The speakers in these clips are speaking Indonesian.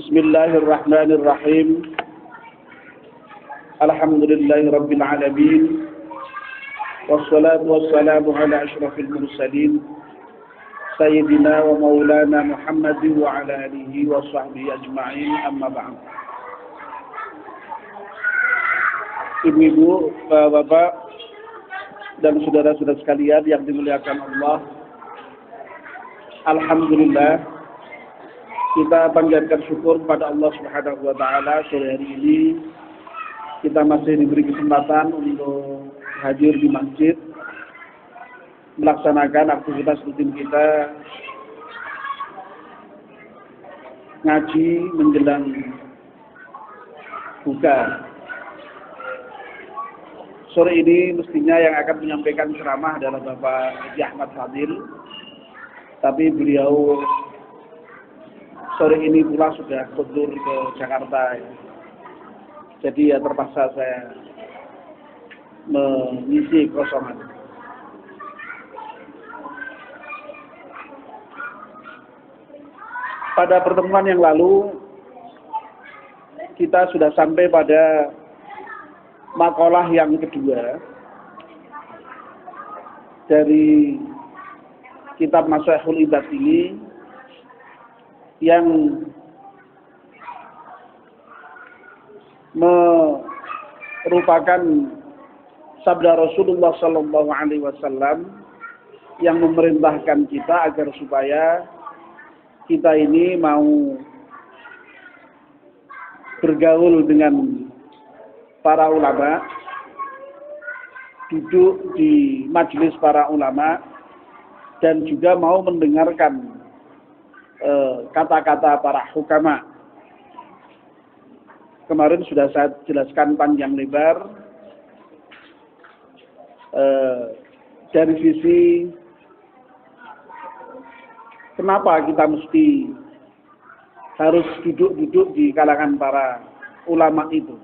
Bismillahirrahmanirrahim. Alhamdulillahirabbil alamin. Wassalatu wassalamu ala asyrafil mursalin sayyidina wa maulana Muhammadin wa ala alihi wa sahbihi ajma'in, amma ba'd. Ibu-ibu, bapak dan saudara-saudara sekalian yang dimuliakan Allah, alhamdulillah kita panjatkan syukur kepada Allah Subhanahu wa taala. Sore hari ini kita masih diberi kesempatan untuk hadir di masjid melaksanakan aktivitas rutin kita ngaji menjelang buka. Sore ini mestinya yang akan menyampaikan ceramah adalah Bapak Haji Ahmad Fadil, tapi beliau sore ini pula sudah mundur ke Jakarta, ya. Jadi ya terpaksa saya mengisi kosongan. Pada pertemuan yang lalu kita sudah sampai pada makalah yang kedua dari kitab Mashaihul Ibad ini, yang merupakan sabda Rasulullah Sallallahu Alaihi Wasallam yang memerintahkan kita agar supaya kita ini mau bergaul dengan para ulama, duduk di majelis para ulama, dan juga mau mendengarkan kata-kata para hukama. Kemarin sudah saya jelaskan panjang lebar dari sisi kenapa kita mesti harus duduk-duduk di kalangan para ulama itu.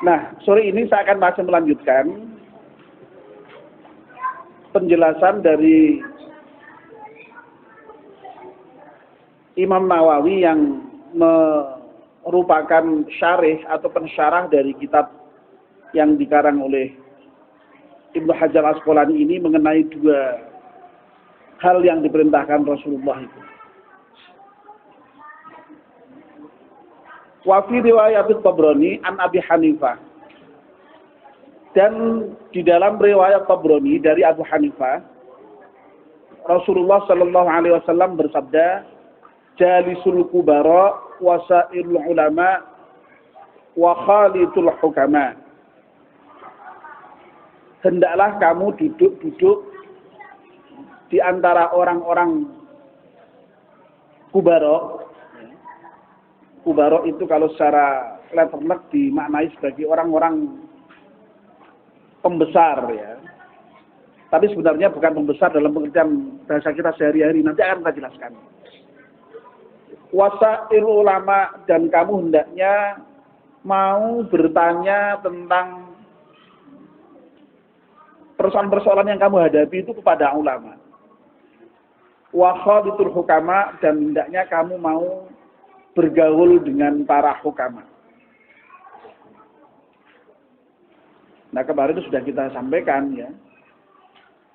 Nah, sore ini saya akan masih melanjutkan penjelasan dari Imam Nawawi yang merupakan syarih atau pensyarah dari kitab yang dikarang oleh Ibnu Hajar Asqalani ini mengenai dua hal yang diperintahkan Rasulullah itu. Wa fi riwayat Tabrani an Abi Hanifah. Dan di dalam riwayat Tabrani dari Abu Hanifah, Rasulullah Sallallahu Alaihi Wasallam bersabda, "Jalisul kubara wasairul ulama wa khalitul hukama." Hendaklah kamu duduk-duduk di antara orang-orang kubara. Kubara itu kalau secara letternek dimaknai sebagai orang-orang pembesar, ya. Tapi sebenarnya bukan pembesar dalam pengertian bahasa kita sehari-hari. Nanti akan kita jelaskan. Wasail ulama, dan kamu hendaknya mau bertanya tentang persoalan-persoalan yang kamu hadapi itu kepada ulama. Wa khalitul hukama, dan hendaknya kamu mau bergaul dengan para hukama. Nah, kemarin itu sudah kita sampaikan, ya.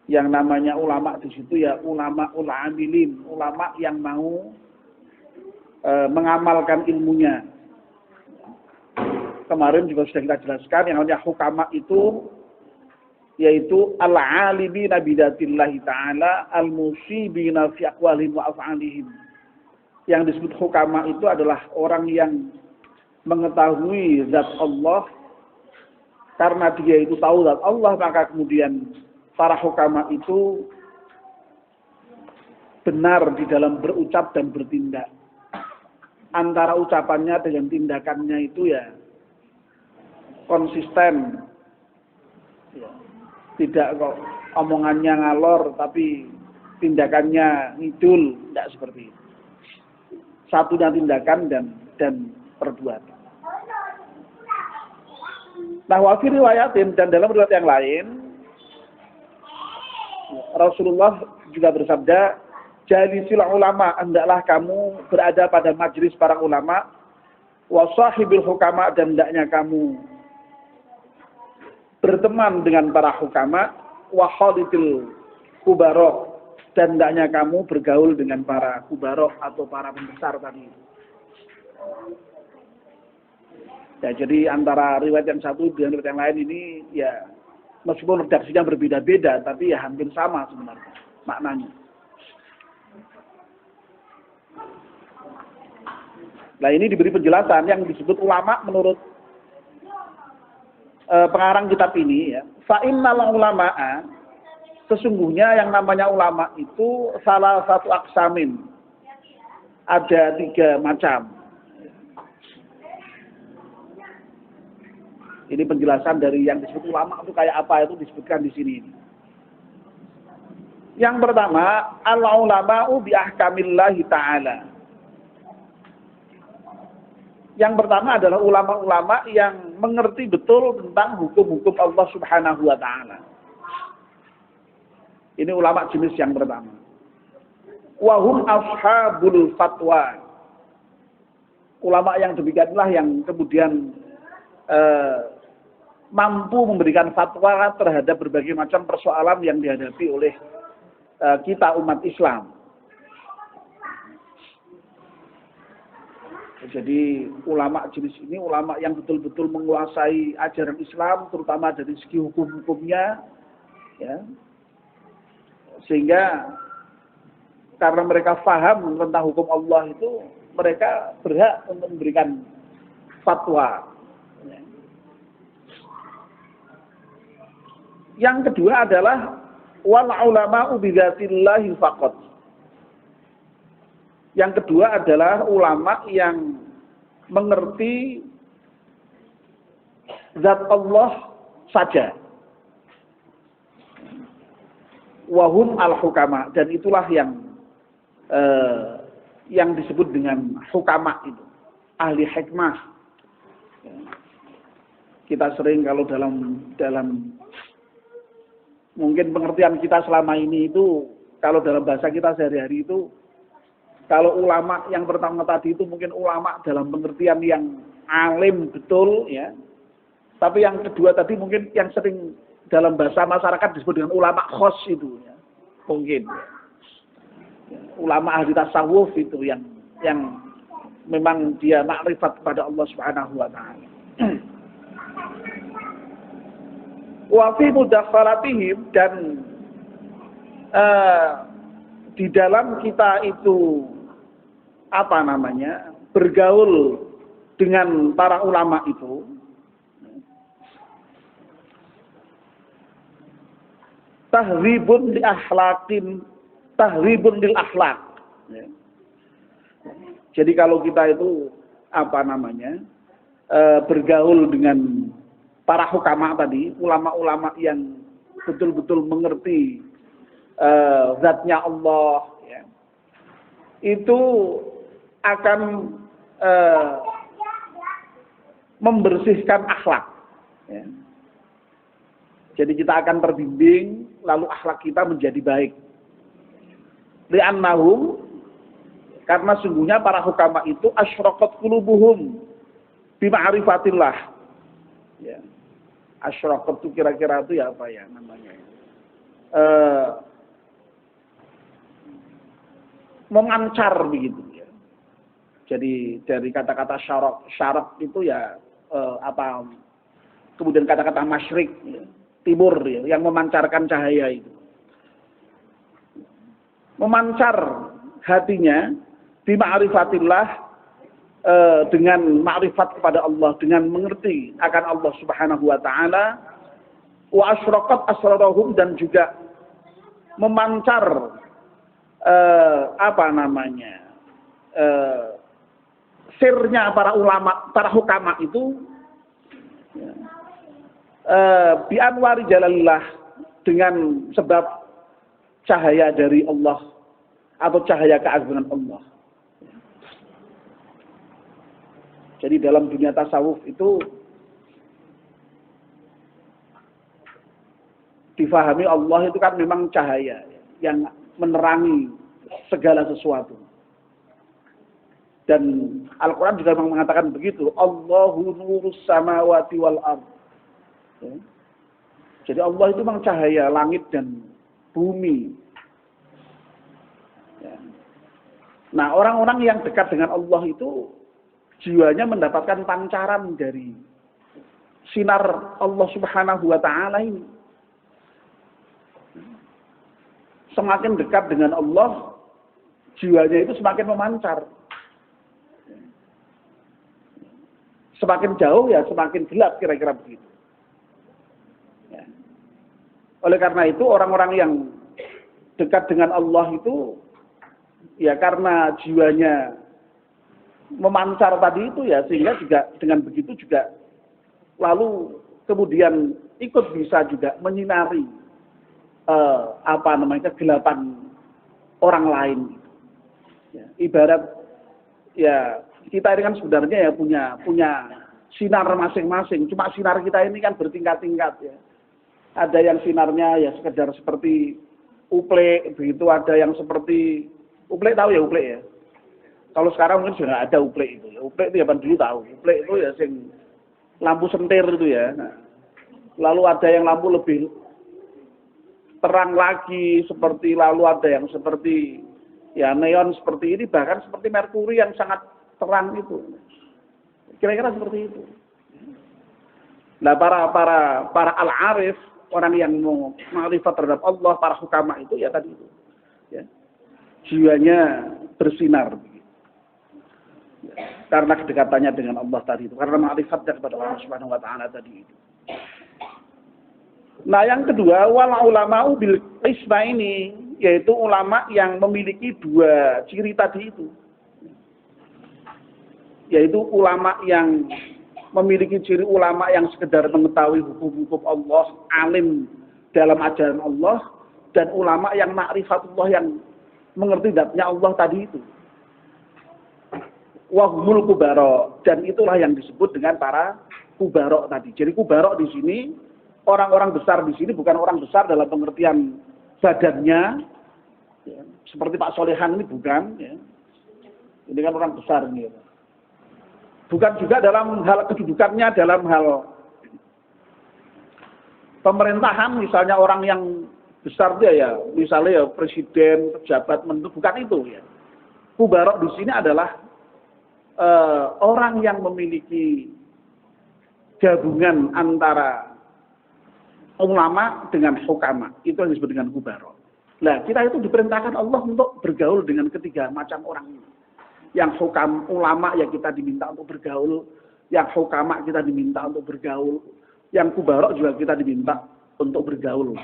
Yang namanya ulama di situ ya ulama amilin, ulama yang mau mengamalkan ilmunya. Kemarin juga sudah kita jelaskan yang namanya hukama itu yaitu al-alimina bidatillahi ta'ala al-musibina fi aqwalihim wa af'alihim. Yang disebut hukama itu adalah orang yang mengetahui zat Allah. Karena dia itu tahu zat Allah, maka kemudian para hukama itu benar di dalam berucap dan bertindak. Antara ucapannya dengan tindakannya itu ya konsisten. Ya. Tidak kok omongannya ngalor tapi tindakannya ngidul, tidak seperti itu. Satunya tindakan dan perbuatan. Nah, wa fi riwayatin, dan dalam riwayat yang lain, Rasulullah juga bersabda, jalisil ulama, hendaklah kamu berada pada majelis para ulama, wa sahibil hukama, dan hendaknya kamu berteman dengan para hukama, wa khalidil kubara, dan hendaknya kamu bergaul dengan para kubara atau para pembesar tadi. Ya, jadi antara riwayat yang satu dengan riwayat yang lain ini ya meskipun redaksinya berbeda-beda, tapi ya hampir sama sebenarnya maknanya. Nah, ini diberi penjelasan yang disebut ulama menurut pengarang kitab ini ya. Fa innal ulama'a, sesungguhnya yang namanya ulama itu salah satu aksamin. Ada 3 macam. Ini penjelasan dari yang disebut ulama itu kayak apa itu disebutkan di sini. Yang pertama, al-ulama'u bi ahkamillahi ta'ala. Yang pertama adalah ulama-ulama yang mengerti betul tentang hukum-hukum Allah Subhanahu wa taala. Ini ulama jenis yang pertama. Wa hum ashabul fatwa. Ulama yang demikianlah yang kemudian mampu memberikan fatwa terhadap berbagai macam persoalan yang dihadapi oleh kita umat Islam. Jadi ulama jenis ini ulama yang betul-betul menguasai ajaran Islam, terutama dari segi hukum-hukumnya, ya. Sehingga karena mereka paham tentang hukum Allah itu, mereka berhak untuk memberikan fatwa. Yang kedua adalah wal ulama'u bi dzatillahi faqat. Yang kedua adalah ulama yang mengerti zat Allah saja. Wa hum al-hukama, dan itulah yang disebut dengan hukama itu, ahli hikmah. Kita sering kalau dalam mungkin pengertian kita selama ini itu, kalau dalam bahasa kita sehari-hari itu, kalau ulama yang pertama tadi itu mungkin ulama dalam pengertian yang alim betul, ya. Tapi yang kedua tadi mungkin yang sering dalam bahasa masyarakat disebut dengan ulama khos itu, ya. Mungkin ulama ahli tasawuf itu yang memang dia makrifat kepada Allah Subhanahu wa taala. Wa fi mudakhalatihim, dan di dalam kita itu bergaul dengan para ulama itu, tahribun lil akhlaq. Jadi kalau kita itu bergaul dengan para hukama tadi, ulama-ulama yang betul-betul mengerti zatnya Allah, ya, itu akan membersihkan akhlak. Ya. Jadi kita akan terbimbing, lalu akhlak kita menjadi baik. Li'annahum, karena sungguhnya para hukama itu asyraqat qulubuhum bima'rifatillah. Ya. Asyraqat itu kira-kira itu ya apa ya namanya? Memancar begitu ya. Jadi dari kata-kata syarak itu ya kemudian kata-kata masyrik, ya, timur, ya, yang memancarkan cahaya itu. Memancar hatinya bi ma'rifatillah, dengan ma'rifat kepada Allah, dengan mengerti akan Allah Subhanahu wa taala, wa asyraqat asrarahum, dan juga memancar sirnya para ulama, para hukama itu, ya, bi anwari jalalillah, dengan sebab cahaya dari Allah atau cahaya keagungan Allah. Jadi dalam dunia tasawuf itu difahami Allah itu kan memang cahaya. yang menerangi segala sesuatu. Dan Al-Quran juga memang mengatakan begitu. Allahu nurus samawati wal ard. Ya. Jadi Allah itu memang cahaya langit dan bumi. Ya. Nah, orang-orang yang dekat dengan Allah itu jiwanya mendapatkan pancaran dari sinar Allah Subhanahu wa taala ini. Semakin dekat dengan Allah, jiwanya itu semakin memancar. Semakin jauh ya semakin gelap, kira-kira begitu. Ya. Oleh karena itu orang-orang yang dekat dengan Allah itu ya karena jiwanya memancar tadi itu ya, sehingga juga dengan begitu juga lalu kemudian ikut bisa juga menyinari kegelapan orang lain. Ya, ibarat ya kita ini kan sebenarnya ya punya sinar masing-masing. Cuma sinar kita ini kan bertingkat-tingkat ya. Ada yang sinarnya ya sekedar seperti uplek, begitu ada yang seperti uplek, tahu ya uplek ya. Kalau sekarang mungkin sudah ada uplek itu. Ya. Uplek itu ya dulu tahu. Uplek itu ya sing lampu sentir itu ya. Nah, lalu ada yang lampu lebih terang lagi seperti, lalu ada yang seperti ya neon seperti ini, bahkan seperti merkuri yang sangat terang itu. Kira-kira seperti itu. Nah, para al-arif, orang yang mau ma'rifat terhadap Allah, para hukama itu ya tadi itu. Ya. Jiwanya bersinar. Ya. Karena kedekatannya dengan Allah tadi itu, karena ma'rifatnya kepada Allah Subhanahu wa taala tadi itu. Nah, yang kedua, wal ulama'u bil qisma ini, yaitu ulama yang memiliki dua ciri tadi itu. Yaitu ulama yang memiliki ciri ulama yang sekedar mengetahui hukum-hukum Allah, alim dalam ajaran Allah, dan ulama yang ma'rifatullah yang mengerti zatnya Allah tadi itu. Wahumul kubaro, dan itulah yang disebut dengan para kubaro tadi. Jadi kubaro di sini, orang-orang besar di sini bukan orang besar dalam pengertian badannya, ya, seperti Pak Solehan ini bukan. Ya. Ini kan orang besar ini. Ya. Bukan juga dalam hal kedudukannya, dalam hal pemerintahan, misalnya orang yang besar dia ya, misalnya ya presiden, pejabat, menteri, bukan itu ya. Kubarok di sini adalah orang yang memiliki gabungan antara ulama dengan hukama, itu yang disebut dengan kubarok. Nah, kita itu diperintahkan Allah untuk bergaul dengan ketiga macam orang ini. Yang hukam ulama ya kita diminta untuk bergaul, yang hukama kita diminta untuk bergaul, yang kubarok juga kita diminta untuk bergaul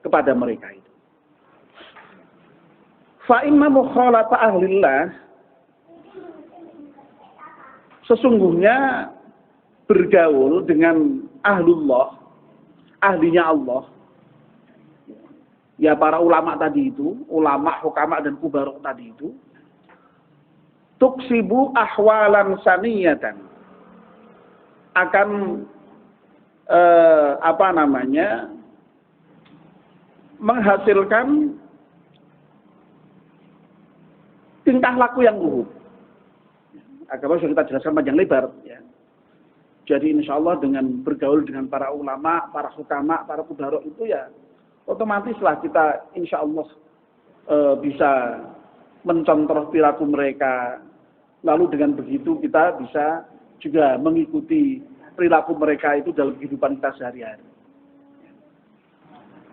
kepada mereka itu. Fa imma mukhalata ahlillah, sesungguhnya bergaul dengan ahlullah, ahlinya Allah. Ya para ulama tadi itu, ulama, hukama dan kubarok tadi itu, tuksibu ahwalan saniyatan, akan menghasilkan tingkah laku yang luhur. Agama sudah kita jelaskan panjang lebar ya. Jadi insya Allah dengan bergaul dengan para ulama, para hukama, para kubarok itu ya otomatislah kita insya Allah bisa mencontoh perilaku mereka. Lalu dengan begitu kita bisa juga mengikuti perilaku mereka itu dalam kehidupan kita sehari-hari.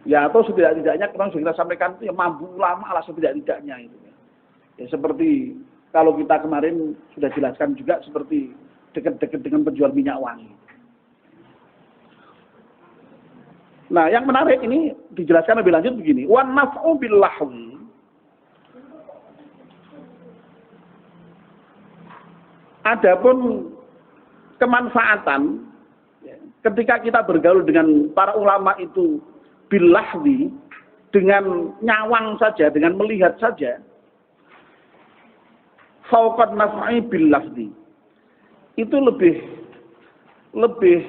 Ya atau setidak-tidaknya kurang sudah kita sampaikan itu ya mampu ulama lah setidak-tidaknya itu. Ya seperti kalau kita kemarin sudah jelaskan juga seperti dekat-dekat dengan penjual minyak wangi. Nah, yang menarik ini dijelaskan lebih lanjut begini. Wan naf'u bil lahwi. Adapun kemanfaatan ketika kita bergaul dengan para ulama itu bil lahwi, dengan nyawang saja, dengan melihat saja, fauqat naf'i bil lafzi, itu lebih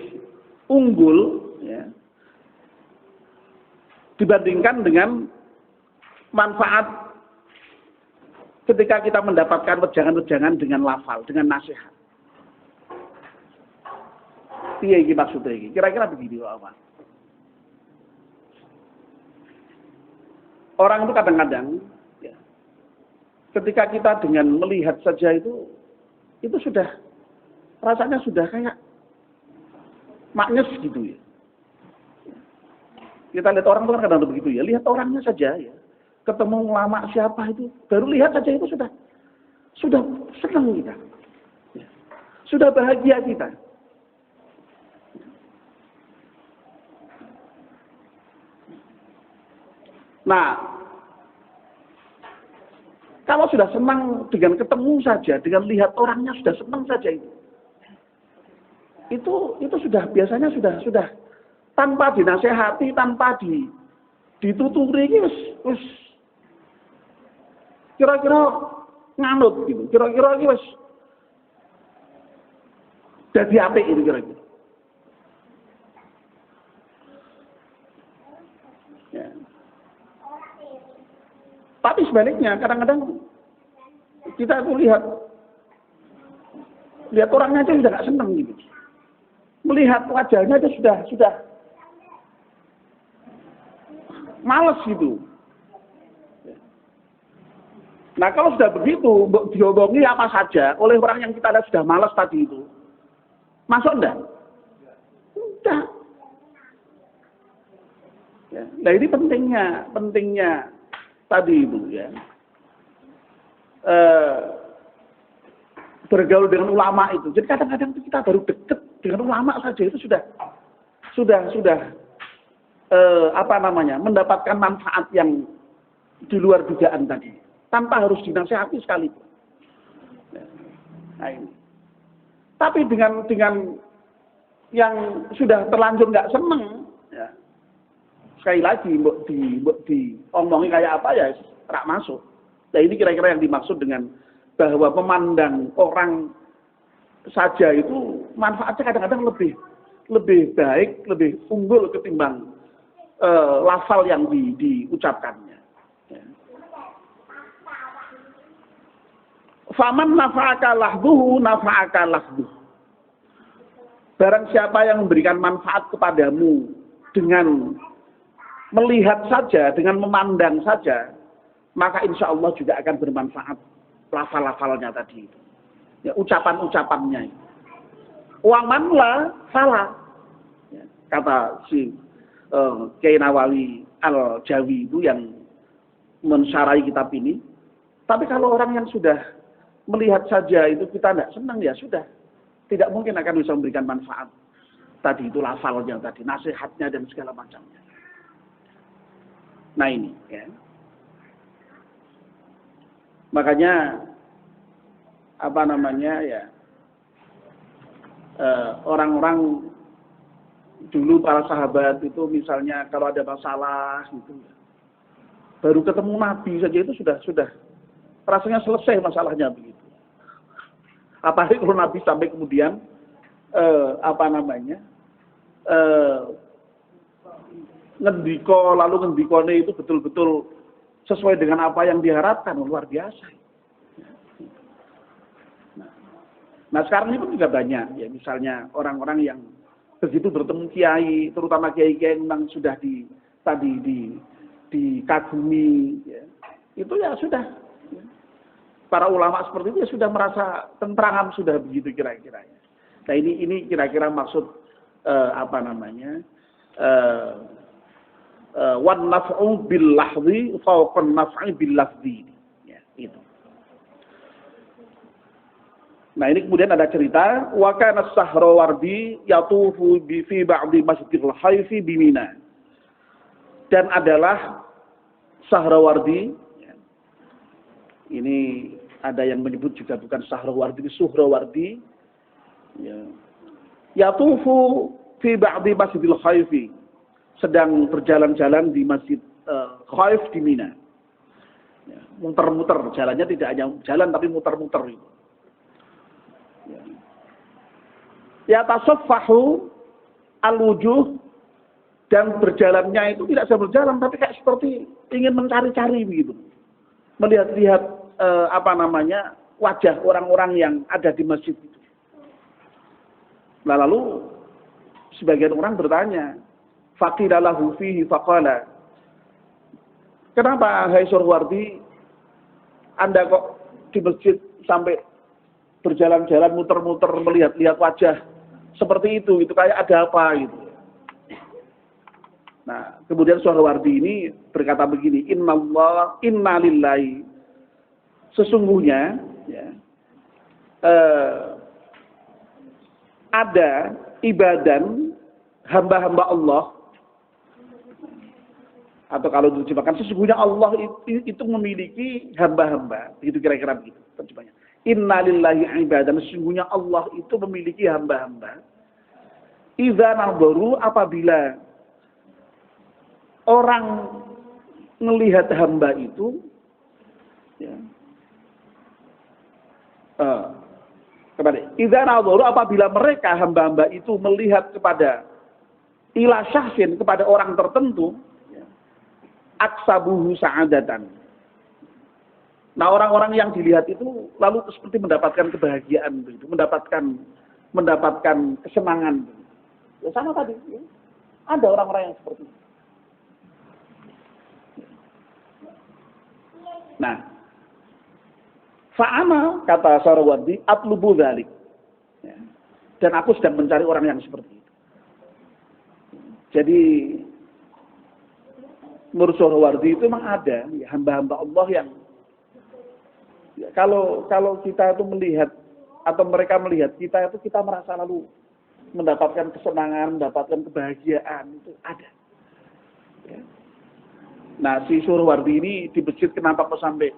unggul ya, dibandingkan dengan manfaat ketika kita mendapatkan wejangan-wejangan dengan lafal, dengan nasihat. Piye iki maksudnya iki? Kira-kira begini apa? Orang itu kadang-kadang ya, ketika kita dengan melihat saja itu sudah rasanya sudah kayak maknyes gitu ya. Kita lihat orang itu kan kadang begitu ya, lihat orangnya saja ya. Ketemu ulama siapa itu, baru lihat saja itu sudah senang kita. Ya. Sudah bahagia kita. Nah, kalau sudah senang dengan ketemu saja, dengan lihat orangnya sudah senang saja itu sudah biasanya sudah tanpa dinasehati, tanpa dituturi wis kira-kira nganut gitu. Kira-kira wis dadi apik itu kira-kira. Ya. Tapi sebaliknya kadang-kadang kita tuh lihat orangnya aja sudah nggak senang gitu. Melihat wajahnya aja sudah males gitu. Nah kalau sudah begitu, diomongi apa saja oleh orang yang kita lihat sudah males tadi itu, masuk enggak? Enggak. Ya. Nah ini pentingnya tadi itu ya. Bergaul dengan ulama itu. Jadi kadang-kadang kita baru deket dengan ulama saja itu sudah mendapatkan manfaat yang di luar dugaan tadi, tanpa harus dinasihati sekalipun. Nah ini. Tapi dengan yang sudah terlanjur nggak seneng, ya, sekali lagi mbok diomongi kayak apa ya, rak masuk. Nah ini kira-kira yang dimaksud dengan bahwa memandang orang saja itu manfaatnya kadang-kadang lebih baik, lebih unggul ketimbang lafal yang diucapkannya. Ya. Faman nafa'aka lahduhu nafa'aka lahduhu. Barang siapa yang memberikan manfaat kepadamu dengan melihat saja, dengan memandang saja, maka insya Allah juga akan bermanfaat lafal-lafalnya tadi itu. Ya, ucapan-ucapannya. Waman la salah. Ya, kata si Kiai Nawawi Al-Jawi itu yang mensyarahi kitab ini. Tapi kalau orang yang sudah melihat saja itu kita tidak senang, ya sudah. Tidak mungkin akan bisa memberikan manfaat. Tadi itu lafalnya tadi, nasihatnya dan segala macamnya. Nah ini ya. Makanya orang-orang dulu para sahabat itu misalnya kalau ada masalah gitu, baru ketemu Nabi saja itu sudah rasanya selesai masalahnya begitu. Apalagi kalau Nabi sampai kemudian ngendikone itu betul-betul sesuai dengan apa yang diharapkan, luar biasa. Nah sekarang ini pun juga banyak ya, misalnya orang-orang yang begitu bertemu kiai, terutama kiai-kiai yang memang sudah dikagumi, ya. Itu ya sudah. Ya. Para ulama seperti itu ya sudah merasa tentram sudah begitu kira-kira. Nah ini kira-kira maksud wan naf'u bil lahzi fawqa naf'i bil lafzi. Ya, itu. Nah ini kemudian ada cerita wa kana Sahrawardi yatufu bi fi ba'di Masjidil Khaifi bi Mina. Dan adalah Sahrawardi ya. Ini ada yang menyebut juga bukan Sahrawardi, Suhrawardi ya. Yatufu fi ba'di Masjidil Khaifi, sedang berjalan-jalan di Masjid Khaif di Mina. Ya, muter-muter, jalannya tidak hanya jalan tapi muter-muter itu. Ya tasaffahu al-wujuh, dan berjalannya itu tidak bisa berjalan tapi kayak seperti ingin mencari-cari begitu. Melihat-lihat wajah orang-orang yang ada di masjid itu. Lalu sebagian orang bertanya, faqila lahu fihi faqala, kenapa hai Suhrawardi Anda kok di masjid sampai berjalan-jalan muter-muter melihat-lihat wajah seperti itu kayak ada apa gitu. Nah, kemudian Suhrawardi ini berkata begini, inna lillahi, sesungguhnya ya, ada ibadan hamba-hamba Allah, atau kalau diterjemahkan sesungguhnya Allah itu memiliki hamba-hamba, itu kira-kira begitu terjemahnya. Innalillahi ibadan, sesungguhnya Allah itu memiliki hamba-hamba. Idza nadharu, apabila orang melihat hamba itu, ya, idza nadharu, apabila mereka hamba-hamba itu melihat kepada ila syahsin, kepada orang tertentu, aksabuhu sa'adatan. Nah, orang-orang yang dilihat itu lalu seperti mendapatkan kebahagiaan begitu, mendapatkan kesenangan. Ya sama tadi, ya. Ada orang-orang yang seperti itu. Nah, fa'ana, kata Suhrawardi, atlubu dzalik. Ya. Dan aku sedang mencari orang yang seperti itu. Jadi menurut Suhrawardi itu memang ada ya, hamba-hamba Allah yang ya, kalau kita itu melihat atau mereka melihat kita itu kita merasa lalu mendapatkan kesenangan, mendapatkan kebahagiaan, itu ada. Ya. Nah, si Suhrawardi ini di masjid kenapa kok sampai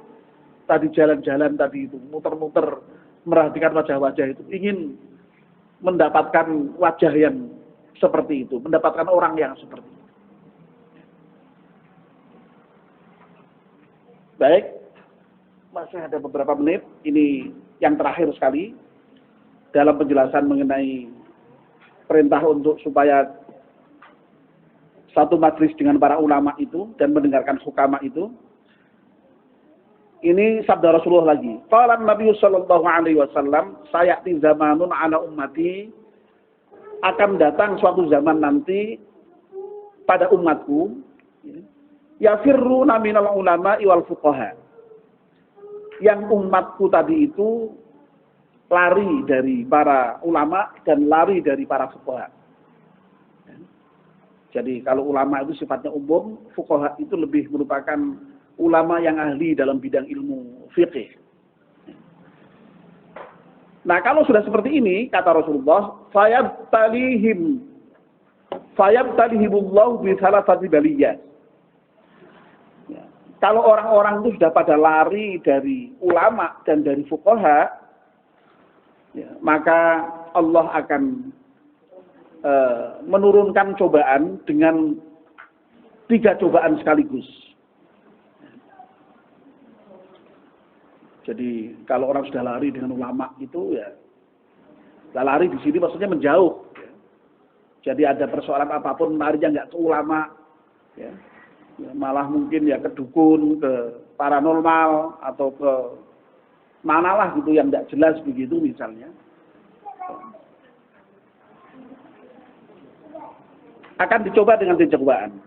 tadi jalan-jalan tadi itu muter-muter merhatikan wajah-wajah itu, ingin mendapatkan wajah yang seperti itu, mendapatkan orang yang seperti itu. Baik, masih ada beberapa menit. Ini yang terakhir sekali dalam penjelasan mengenai perintah untuk supaya satu majlis dengan para ulama itu dan mendengarkan hukama itu. Ini sabda Rasulullah lagi. Qala Nabi sallallahu alaihi wasallam, sayati zamanun ala ummati, akan datang suatu zaman nanti pada umatku, yafirruna minal ulama wal fuqaha. Yang umatku tadi itu lari dari para ulama dan lari dari para fuqaha. Jadi kalau ulama itu sifatnya umum, fuqaha itu lebih merupakan ulama yang ahli dalam bidang ilmu fiqih. Nah, kalau sudah seperti ini, kata Rasulullah, fayabtalihimullahu bi thalathati baliyah. Ya. Kalau orang-orang itu sudah pada lari dari ulama dan dari fuqaha, ya, maka Allah akan menurunkan cobaan dengan 3 cobaan sekaligus. Jadi kalau orang sudah lari dengan ulama itu ya, lari di sini maksudnya menjauh. Ya. Jadi ada persoalan apapun larinya nggak ke ulama, ya. Ya, malah mungkin ya ke dukun, ke paranormal atau ke manalah gitu yang nggak jelas begitu misalnya. Akan dicoba dengan cobaan.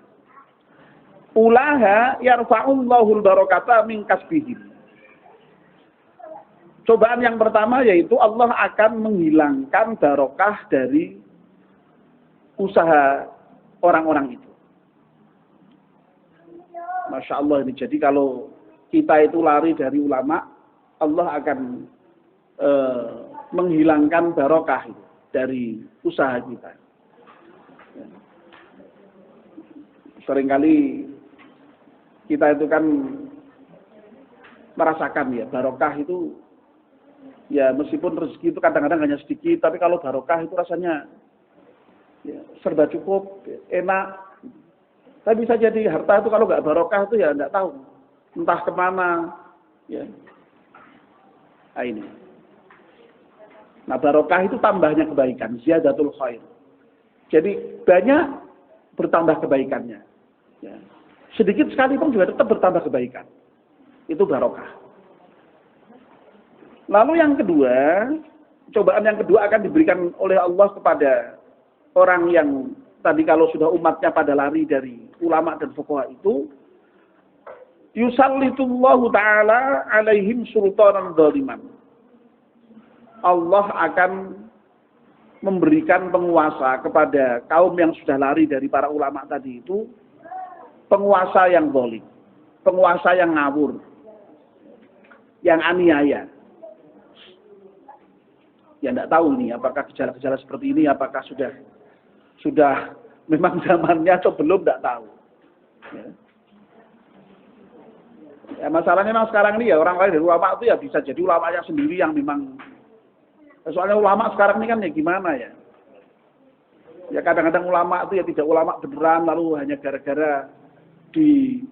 Ulaha yarfa'ullahul barakata min kasbihim. Cobaan yang pertama yaitu Allah akan menghilangkan barokah dari usaha orang-orang itu. Masya Allah ini. Jadi kalau kita itu lari dari ulama, Allah akan menghilangkan barokah itu dari usaha kita. Seringkali kita itu kan merasakan ya barokah itu ya meskipun rezeki itu kadang-kadang hanya sedikit, tapi kalau barokah itu rasanya ya, serba cukup, enak. Tapi bisa jadi harta itu kalau nggak barokah itu ya nggak tahu entah kemana ya. Nah ini. Nah barokah itu tambahnya kebaikan, ziyadatul khair. Jadi banyak bertambah kebaikannya. Ya. sedikit sekalipun juga tetap bertambah kebaikan. Itu barokah. Lalu yang kedua, cobaan yang kedua akan diberikan oleh Allah kepada orang yang tadi kalau sudah umatnya pada lari dari ulama dan fuqaha itu, yusallitullahu ta'ala alaihim sultanan dzaliman. Allah akan memberikan penguasa kepada kaum yang sudah lari dari para ulama tadi itu, penguasa yang zalim, penguasa yang ngawur, yang aniaya. Ya tidak tahu ini apakah gejala-gejala seperti ini apakah sudah memang zamannya atau belum, tidak tahu. Ya, masalahnya memang sekarang ini ya orang lain dari ulama itu ya bisa jadi ulamanya sendiri yang memang, soalnya ulama sekarang ini kan ya gimana ya? Ya kadang-kadang ulama itu ya tidak ulama beneran, lalu hanya gara-gara didorong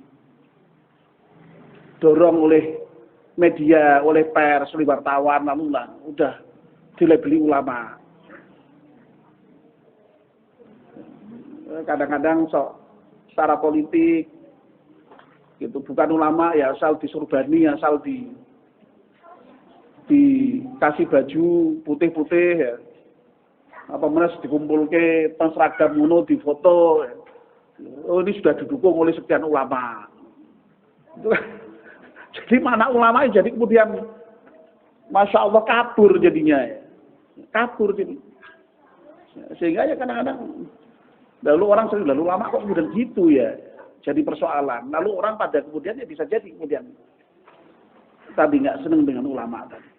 oleh media, oleh pers, oleh wartawan, lalu lah udah dilabeli ulama. Kadang-kadang secara politik gitu bukan ulama ya asal disurbani, asal dikasih baju putih-putih ya. Apa menes dikumpulke teng seragam ngono difoto. Ya. Oh ini sudah didukung oleh sekian ulama. Jadi mana ulama jadi kemudian Masya Allah kabur jadinya ya. Kabur jadi. Sehingga ya kadang-kadang lalu orang sering lalu lama kok kemudian gitu ya. Jadi persoalan. Lalu orang pada kemudian ya bisa jadi kemudian tadi nggak senang dengan ulama tadi.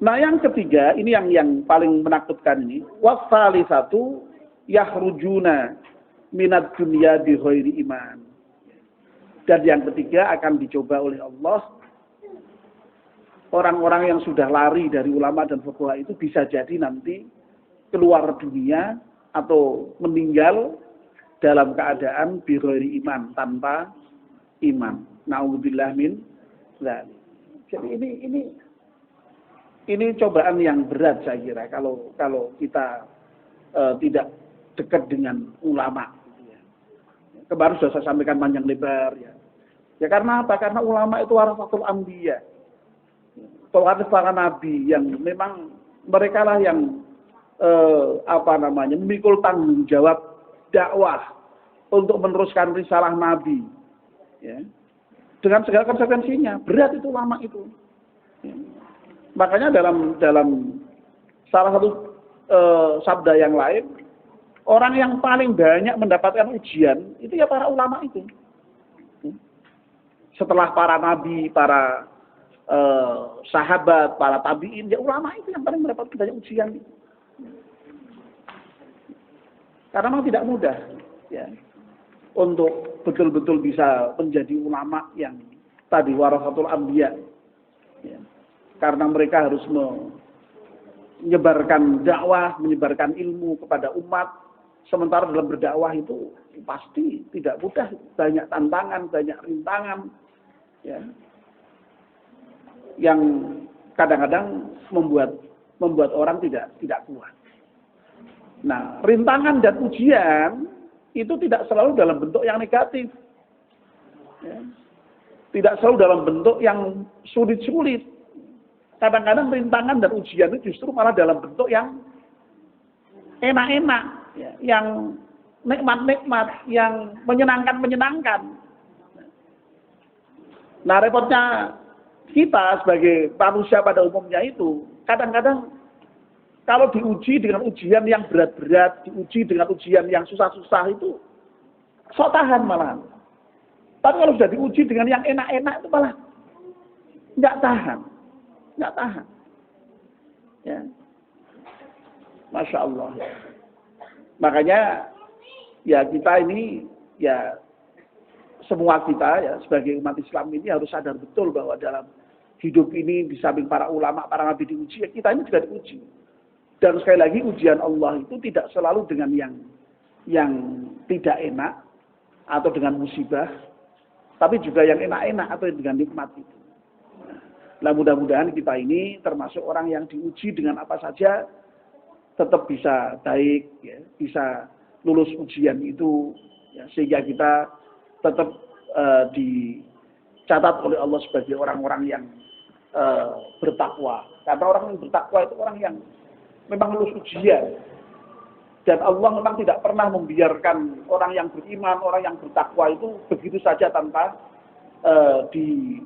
Nah yang ketiga ini yang paling menakutkan ini, wasalisatu yahrujuna minad dunya bi ghairi iman. Dan yang ketiga akan dicoba oleh Allah orang-orang yang sudah lari dari ulama dan fuqaha itu bisa jadi nanti keluar dunia atau meninggal dalam keadaan bi ghairi iman, tanpa iman. Nauzubillah min dzalik. Jadi ini cobaan yang berat saya kira kalau kita tidak dekat dengan ulama. Kemarin sudah saya sampaikan panjang lebar ya. Ya karena apa? Karena ulama itu warasatul anbiya. Pewaris para nabi yang memang mereka lah yang memikul tanggung jawab dakwah untuk meneruskan risalah nabi. Ya. Dengan segala konsekuensinya, berat itu ulama itu. Ya. Makanya dalam salah satu sabda yang lain, orang yang paling banyak mendapatkan ujian itu ya para ulama itu. Setelah para nabi, para sahabat, para tabiin, ya ulama itu yang paling mendapatkan banyak ujian. Karena memang tidak mudah, ya, untuk betul-betul bisa menjadi ulama yang tadi warasatul anbiya. Ya. Karena mereka harus menyebarkan dakwah, menyebarkan ilmu kepada umat. Sementara dalam berdakwah itu pasti tidak mudah, banyak tantangan, banyak rintangan, ya, yang kadang-kadang membuat orang tidak kuat. Nah, rintangan dan ujian itu tidak selalu dalam bentuk yang negatif, ya. Tidak selalu dalam bentuk yang sulit-sulit. Kadang-kadang rintangan dan ujian itu justru malah dalam bentuk yang enak-enak, ya, yang nikmat-nikmat, yang menyenangkan-menyenangkan. Nah, repotnya kita sebagai manusia pada umumnya itu, kadang-kadang kalau diuji dengan ujian yang berat-berat, diuji dengan ujian yang susah-susah itu, sok tahan malahan. Tapi kalau sudah diuji dengan yang enak-enak itu malah nggak tahan. Nggak tahan. Ya. Masya Allah. Makanya ya kita ini ya semua kita ya sebagai umat Islam ini harus sadar betul bahwa dalam hidup ini di samping para ulama, para nabi diuji, ya kita ini juga diuji. Dan sekali lagi ujian Allah itu tidak selalu dengan yang tidak enak atau dengan musibah, tapi juga yang enak-enak atau dengan nikmat itu. Nah mudah-mudahan kita ini termasuk orang yang diuji dengan apa saja tetap bisa baik, ya, bisa lulus ujian itu, ya, sehingga kita tetap dicatat oleh Allah sebagai orang-orang yang bertakwa. Karena orang yang bertakwa itu orang yang memang lulus ujian. Dan Allah memang tidak pernah membiarkan orang yang beriman, orang yang bertakwa itu begitu saja tanpa di